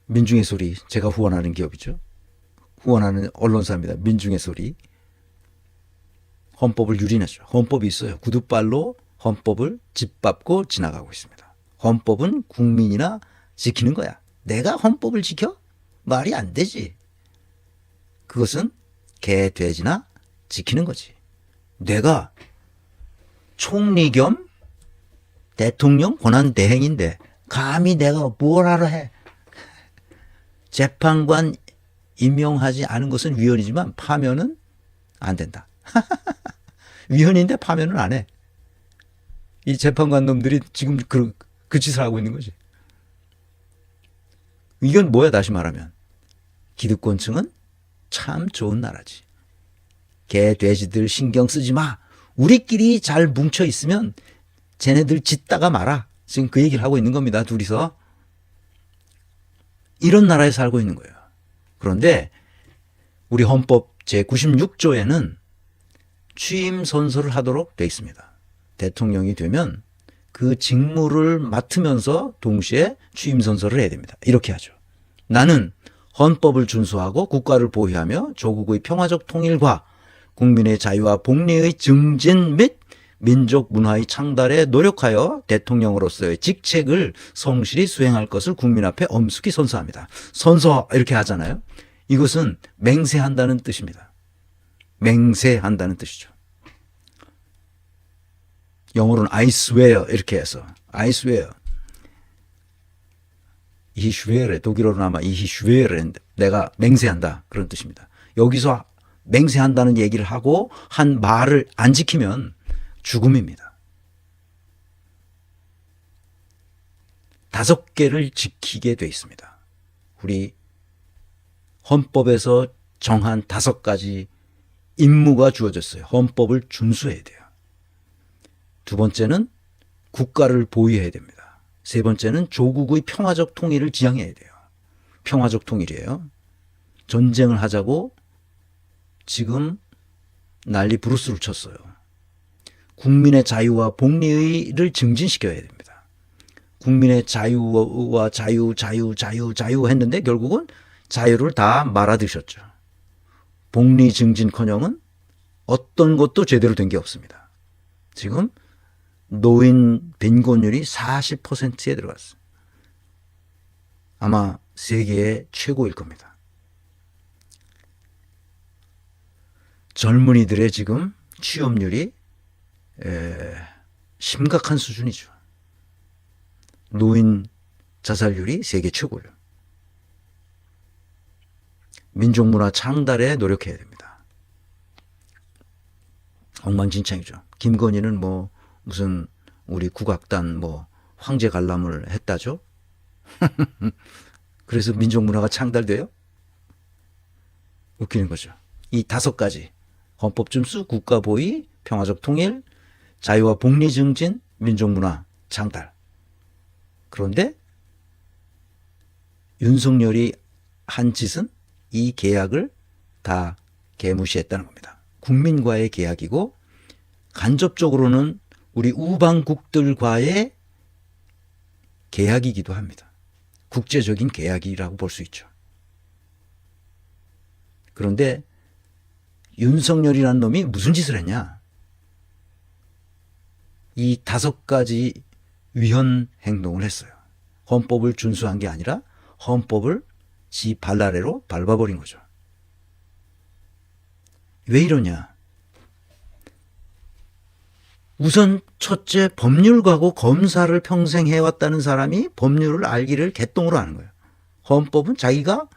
민중의 소리, 제가 후원하는 기업이죠. 후원하는 언론사입니다. 민중의 소리. 헌법을 유린했죠. 헌법이 있어요. 구두발로 헌법을 짓밟고 지나가고 있습니다. 헌법은 국민이나 지키는 거야. 내가 헌법을 지켜? 말이 안 되지. 그것은 개, 돼지나 지키는 거지. 내가 총리 겸 대통령 권한 대행인데 감히 내가 뭘 하라 해. 재판관 임명하지 않은 것은 위헌이지만 파면은 안 된다. 위헌인데 파면은 안 해. 이 재판관 놈들이 지금 그 짓을 하고 있는 거지. 이건 뭐야 다시 말하면. 기득권층은 참 좋은 나라지. 개, 돼지들 신경 쓰지 마. 우리끼리 잘 뭉쳐 있으면 쟤네들 짖다가 말아. 지금 그 얘기를 하고 있는 겁니다. 둘이서. 이런 나라에 살고 있는 거예요. 그런데 우리 헌법 제96조에는 취임 선서를 하도록 돼 있습니다. 대통령이 되면 그 직무를 맡으면서 동시에 취임 선서를 해야 됩니다. 이렇게 하죠. 나는 헌법을 준수하고 국가를 보위하며 조국의 평화적 통일과 국민의 자유와 복리의 증진 및 민족 문화의 창달에 노력하여 대통령으로서의 직책을 성실히 수행할 것을 국민 앞에 엄숙히 선서합니다. 선서 이렇게 하잖아요. 이것은 맹세한다는 뜻입니다. 맹세한다는 뜻이죠. 영어로는 I swear 이렇게 해서 I swear. Ich schwöre, 독일어로는 아마 Ich schwöre, 내가 맹세한다 그런 뜻입니다. 여기서 맹세한다는 얘기를 하고 한 말을 안 지키면 죽음입니다. 5개를 지키게 돼 있습니다. 우리 헌법에서 정한 5가지 임무가 주어졌어요. 헌법을 준수해야 돼요. 두 번째는 국가를 보위해야 됩니다. 세 번째는 조국의 평화적 통일을 지향해야 돼요. 평화적 통일이에요. 전쟁을 하자고 지금 난리 브루스를 쳤어요. 국민의 자유와 복리를 증진시켜야 됩니다. 국민의 자유와 자유 했는데 결국은 자유를 다 말아드셨죠. 복리 증진커녕은 어떤 것도 제대로 된 게 없습니다. 지금 노인 빈곤율이 40%에 들어갔어요. 아마 세계의 최고일 겁니다. 젊은이들의 지금 취업률이 심각한 수준이죠. 노인 자살률이 세계 최고예요. 민족문화 창달에 노력해야 됩니다. 엉망진창이죠. 김건희는 뭐 무슨 우리 국악단 뭐 황제 관람을 했다죠. 그래서 민족문화가 창달돼요? 웃기는 거죠. 이 5가지 헌법 준수, 국가 보위, 평화적 통일, 자유와 복리 증진, 민족문화 창달. 그런데 윤석열이 한 짓은 이 계약을 다 개무시했다는 겁니다. 국민과의 계약이고 간접적으로는 우리 우방국들과의 계약이기도 합니다. 국제적인 계약이라고 볼 수 있죠. 그런데 윤석열이라는 놈이 무슨 짓을 했냐? 이 5가지 위헌 행동을 했어요. 헌법을 준수한 게 아니라 헌법을 지 발라레로 밟아버린 거죠. 왜 이러냐? 우선 첫째, 법률가고 검사를 평생 해왔다는 사람이 법률을 알기를 개똥으로 아는 거예요. 헌법은 자기가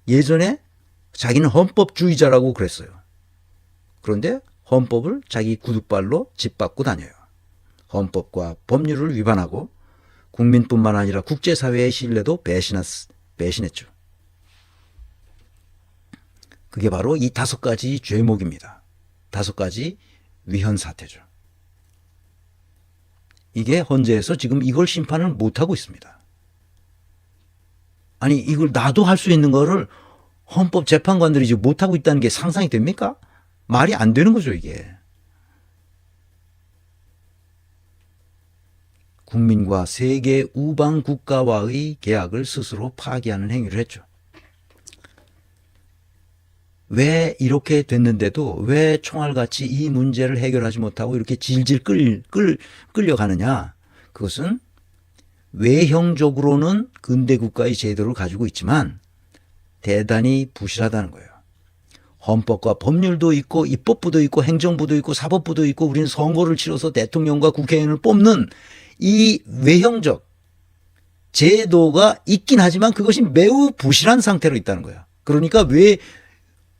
예전에 자기는 헌법주의자라고 그랬어요. 그런데 헌법을 자기 구두발로 짓밟고 다녀요. 헌법과 법률을 위반하고 국민뿐만 아니라 국제사회의 신뢰도 배신했죠. 그게 바로 이 5가지 죄목입니다. 5가지 위헌 사태죠. 이게 헌재에서 지금 이걸 심판을 못하고 있습니다. 아니 이걸 나도 할 수 있는 거를 헌법 재판관들이 지금 못하고 있다는 게 상상이 됩니까? 말이 안 되는 거죠 이게. 국민과 세계 우방 국가와의 계약을 스스로 파기하는 행위를 했죠. 왜 이렇게 됐는데도 왜 총알같이 이 문제를 해결하지 못하고 이렇게 질질 끌려가느냐. 그것은 외형적으로는 근대 국가의 제도를 가지고 있지만 대단히 부실하다는 거예요. 헌법과 법률도 있고 입법부도 있고 행정부도 있고 사법부도 있고 우리는 선거를 치러서 대통령과 국회의원을 뽑는 이 외형적 제도가 있긴 하지만 그것이 매우 부실한 상태로 있다는 거야. 그러니까 왜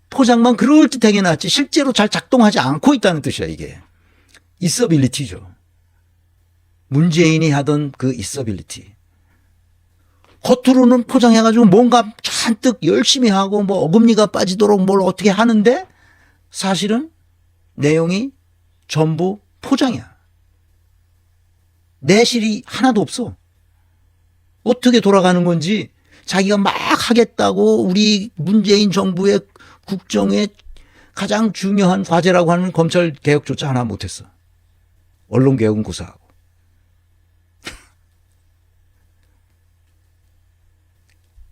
포장만 그럴듯하게 나왔지 실제로 잘 작동하지 않고 있다는 뜻이야 이게. 있어빌리티죠. 문재인이 하던 그 있어빌리티. 겉으로는 포장해가지고 뭔가 잔뜩 열심히 하고 뭐 어금니가 빠지도록 뭘 어떻게 하는데 사실은 내용이 전부 포장이야. 내실이 하나도 없어. 어떻게 돌아가는 건지 자기가 막 하겠다고 우리 문재인 정부의 국정의 가장 중요한 과제라고 하는 검찰 개혁조차 하나 못했어. 언론 개혁은 고사하고.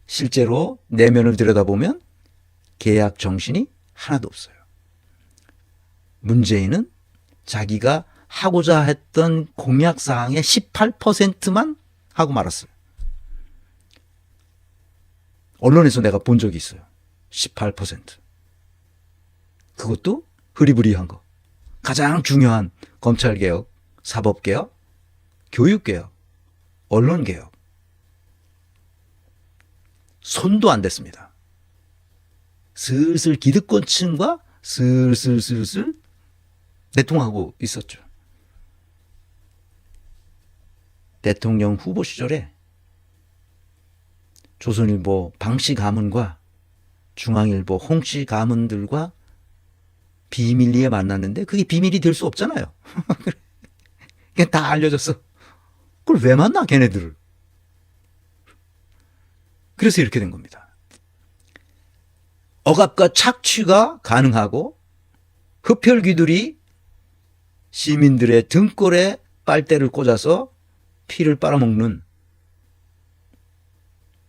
실제로 내면을 들여다보면 계약 정신이 하나도 없어요. 문재인은 자기가 하고자 했던 공약사항의 18%만 하고 말았어요. 언론에서 내가 본 적이 있어요. 18%. 그것도 흐리부리한 거. 가장 중요한 검찰개혁, 사법개혁, 교육개혁, 언론개혁. 손도 안 댔습니다. 슬슬 기득권층과 슬슬 내통하고 있었죠. 대통령 후보 시절에 조선일보 방씨 가문과 중앙일보 홍씨 가문들과 비밀리에 만났는데 그게 비밀이 될 수 없잖아요. 그냥 다 알려졌어. 그걸 왜 만나 걔네들을. 그래서 이렇게 된 겁니다. 억압과 착취가 가능하고 흡혈귀들이 시민들의 등골에 빨대를 꽂아서 피를 빨아먹는,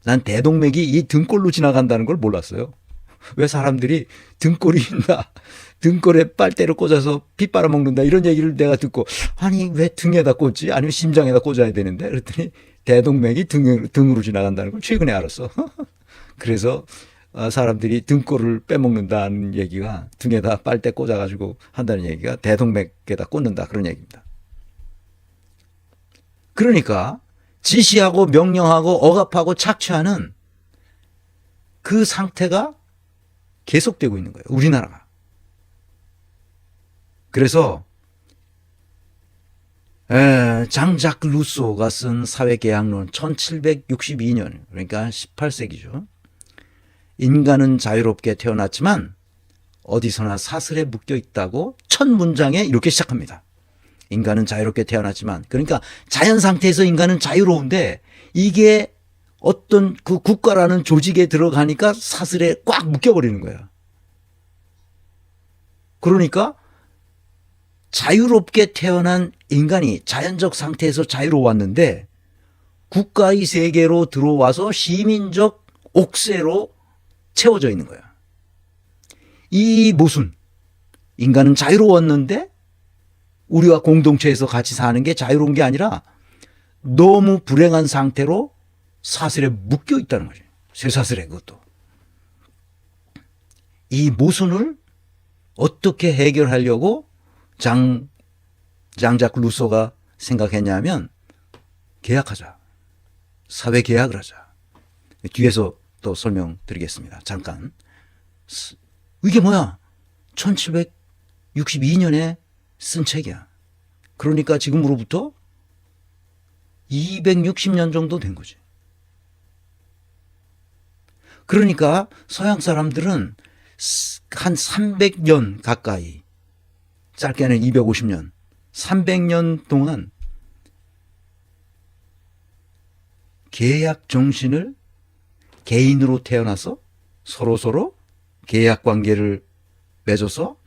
난 대동맥이 이 등골로 지나간다는 걸 몰랐어요. 왜 사람들이 등골이 있나, 등골에 빨대를 꽂아서 피 빨아먹는다 이런 얘기를 내가 듣고 아니 왜 등에다 꽂지? 아니면 심장에다 꽂아야 되는데 그랬더니 대동맥이 등으로 지나간다는 걸 최근에 알았어. 그래서 사람들이 등골을 빼먹는다는 얘기가 등에다 빨대 꽂아가지고 한다는 얘기가 대동맥에다 꽂는다 그런 얘기입니다. 그러니까 지시하고 명령하고 억압하고 착취하는 그 상태가 계속되고 있는 거예요. 우리나라가. 그래서 장작 루소가 쓴 사회계약론 1762년 그러니까 18세기죠. 인간은 자유롭게 태어났지만 어디서나 사슬에 묶여 있다고 첫 문장에 이렇게 시작합니다. 인간은 자유롭게 태어났지만, 그러니까 자연 상태에서 인간은 자유로운데 이게 어떤 그 국가라는 조직에 들어가니까 사슬에 꽉 묶여버리는 거야. 그러니까 자유롭게 태어난 인간이 자연적 상태에서 자유로웠는데 국가의 세계로 들어와서 시민적 옥새로 채워져 있는 거야. 이 모순, 인간은 자유로웠는데 우리와 공동체에서 같이 사는 게 자유로운 게 아니라 너무 불행한 상태로 사슬에 묶여 있다는 거죠. 쇠사슬에. 그것도. 이 모순을 어떻게 해결하려고 장작 루소가 생각했냐면 계약하자. 사회 계약을 하자. 뒤에서 또 설명드리겠습니다. 잠깐. 이게 뭐야? 1762년에 쓴 책이야. 그러니까 지금으로부터 260년 정도 된 거지. 그러니까 서양 사람들은 한 300년 가까이, 짧게는 250년, 300년 동안 계약 정신을 개인으로 태어나서 서로 계약 관계를 맺어서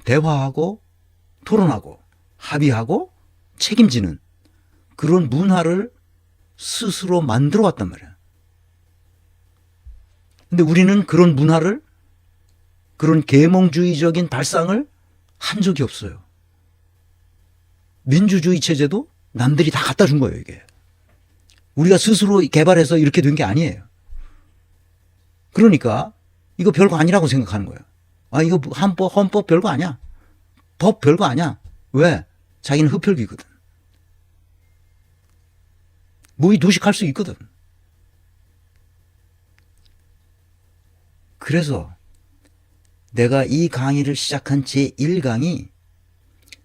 대화하고 토론하고 합의하고 책임지는 그런 문화를 스스로 만들어 왔단 말이야. 근데 우리는 그런 문화를, 그런 계몽주의적인 발상을 한 적이 없어요. 민주주의 체제도 남들이 다 갖다 준 거예요, 이게. 우리가 스스로 개발해서 이렇게 된 게 아니에요. 그러니까 이거 별거 아니라고 생각하는 거예요. 아, 이거 헌법 별거 아니야. 법 별거 아니야. 왜? 자기는 흡혈귀거든. 무의 도식할 수 있거든. 그래서 내가 이 강의를 시작한 제1강이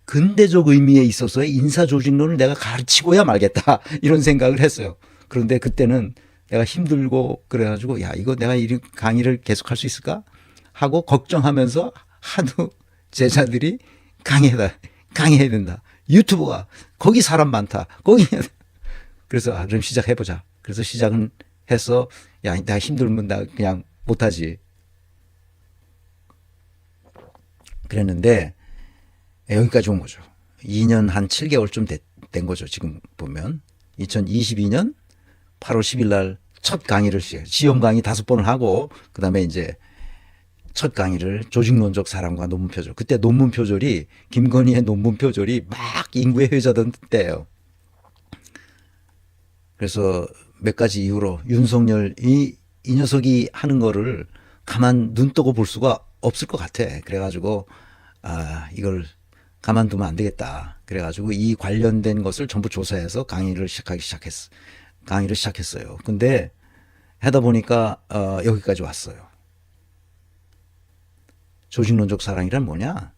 근대적 의미에 있어서의 인사조직론을 내가 가르치고야 말겠다 이런 생각을 했어요. 그런데 그때는 내가 힘들고 그래가지고 야, 이거 내가 이 강의를 계속할 수 있을까 하고 걱정하면서 하도 제자들이 강의해야 된다. 유튜브가 거기 사람 많다. 거기 그래서 그럼 시작해보자. 그래서 시작은 해서 야, 내가 힘들면 나 그냥 못하지. 그랬는데 여기까지 온 거죠. 2년 한 7개월쯤 된 거죠. 지금 보면 2022년 8월 10일 날 첫 강의를 시험 강의 5번을 하고 그다음에 이제 첫 강의를 조직론적 사랑과 논문 표절. 그때 논문 표절이 김건희의 논문 표절이 막 인구에 회자던 때예요. 그래서 몇 가지 이유로 윤석열이 이 녀석이 하는 거를 가만 눈 뜨고 볼 수가 없을 것 같아. 그래가지고 아, 이걸 가만두면 안 되겠다. 그래가지고 이 관련된 것을 전부 조사해서 강의를 시작했어요. 근데 하다 보니까 여기까지 왔어요. 조직론적 사랑이란 뭐냐?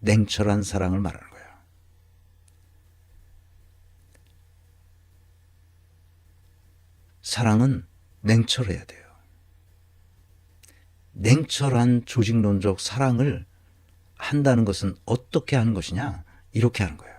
냉철한 사랑을 말하는 거예요. 사랑은 냉철해야 돼요. 냉철한 조직론적 사랑을 한다는 것은 어떻게 하는 것이냐? 이렇게 하는 거예요.